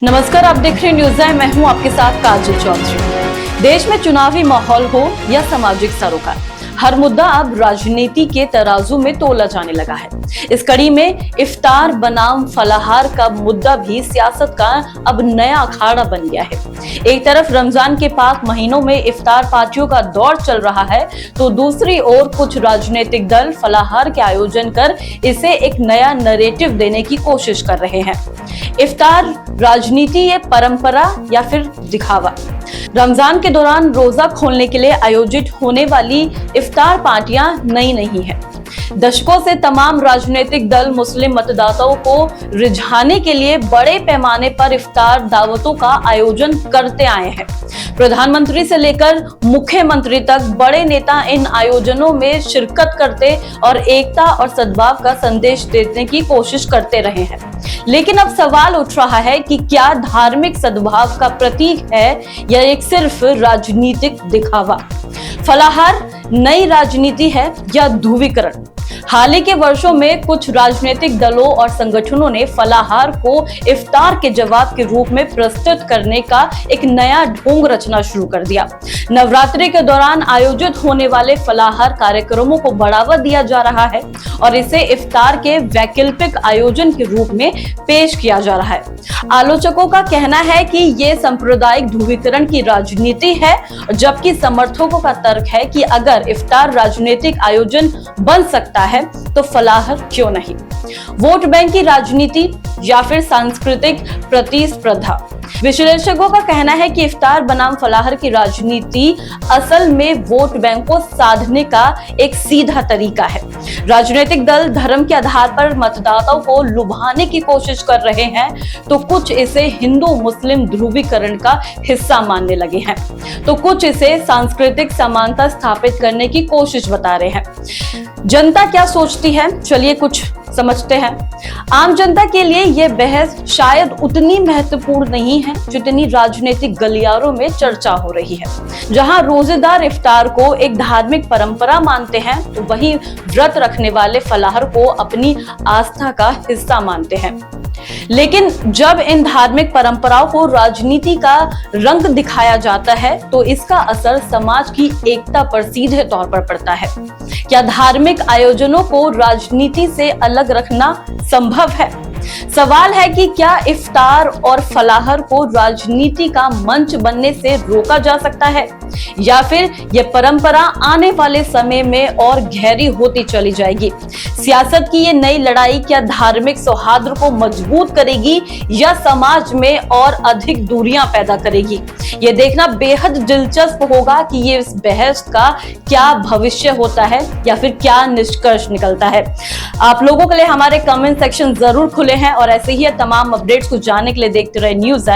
नमस्कार, आप देख रहे हैं न्यूज़ है। मैं हूं आपके साथ काजल चौधरी। देश में चुनावी माहौल हो या सामाजिक सरोकार, हर मुद्दा अब राजनीति के तराजू में तोला जाने लगा है। इस कड़ी में इफ्तार बनाम फलाहार का मुद्दा भी सियासत का अब नया अखाड़ा बन गया है। एक तरफ रमजान के पाक महीनों में इफ्तार पार्टियों का दौर चल रहा है, तो दूसरी ओर कुछ राजनीतिक दल फलाहार के आयोजन कर इसे एक नया नैरेटिव देने की कोशिश कर रहे हैं। इफ्तार राजनीति, ये परंपरा या फिर दिखावा? रमजान के दौरान रोजा खोलने के लिए आयोजित होने वाली इफ्तार पार्टियां नई नहीं है। दशकों से तमाम राजनीतिक दल मुस्लिम मतदाताओं को रिझाने के लिए बड़े पैमाने पर इफ्तार दावतों का आयोजन करते आए हैं। प्रधानमंत्री से लेकर मुख्यमंत्री तक बड़े नेता इन आयोजनों में शिरकत करते और एकता और सद्भाव का संदेश देने की कोशिश करते रहे हैं। लेकिन अब सवाल उठ रहा है कि क्या धार्मिक सद्भाव का प्रतीक है या एक सिर्फ राजनीतिक दिखावा? फलाहार नई राजनीति है या ध्रुवीकरण? हाल ही के वर्षों में कुछ राजनीतिक दलों और संगठनों ने फलाहार को इफ्तार के जवाब के रूप में प्रस्तुत करने का एक नया ढोंग रचना शुरू कर दिया। नवरात्रि के दौरान आयोजित होने वाले फलाहार कार्यक्रमों को बढ़ावा दिया जा रहा है और इसे इफ्तार के वैकल्पिक आयोजन के रूप में पेश किया जा रहा है। आलोचकों का कहना है कि ये सांप्रदायिक ध्रुवीकरण की राजनीति है, जबकि समर्थकों का तर्क है कि अगर इफ्तार राजनीतिक आयोजन बन सकता है तो फलाहार क्यों नहीं? वोट बैंक की राजनीति या फिर सांस्कृतिक प्रतिस्पर्धा? विश्लेषकों का कहना है कि इफ्तार बनाम फलाहार की राजनीति असल में वोट बैंक को साधने का एक सीधा तरीका है। राजनीतिक दल धर्म के आधार पर मतदाताओं को लुभाने की कोशिश कर रहे हैं, तो कुछ इसे हिंदू मुस्लिम ध्रुवीकरण का हिस्सा मानने लगे हैं, तो कुछ इसे सांस्कृतिक समानता स्थापित करने की कोशिश बता रहे हैं। जनता क्या सोचती है, चलिए कुछ समझते हैं। आम जनता के लिए यह बहस शायद उतनी महत्वपूर्ण नहीं है जितनी राजनीतिक गलियारों में चर्चा हो रही है। जहां रोजेदार इफ्तार को एक धार्मिक परंपरा मानते हैं, तो वहीं व्रत रखने वाले फलाहार को अपनी आस्था का हिस्सा मानते हैं। लेकिन जब इन धार्मिक परंपराओं को राजनीति का रंग दिखाया जाता है, तो इसका असर समाज की एकता पर सीधे तौर पर पड़ता है। क्या धार्मिक आयोजनों को राजनीति से अलग रखना संभव है? सवाल है कि क्या इफ्तार और फलाहार को राजनीति का मंच बनने से रोका जा सकता है, या फिर यह परंपरा आने वाले समय में और गहरी होती चली जाएगी? सियासत की ये नई लड़ाई क्या धार्मिक सौहार्द को मजबूत करेगी या समाज में और अधिक दूरियां पैदा करेगी? ये देखना बेहद दिलचस्प होगा कि ये इस बहस का क्या भविष्य होता है या फिर क्या निष्कर्ष निकलता है। आप लोगों के लिए हमारे कमेंट सेक्शन जरूर खुले हैं और ऐसे ही तमाम अपडेट्स को जानने के लिए देखते रहे न्यूज़ है।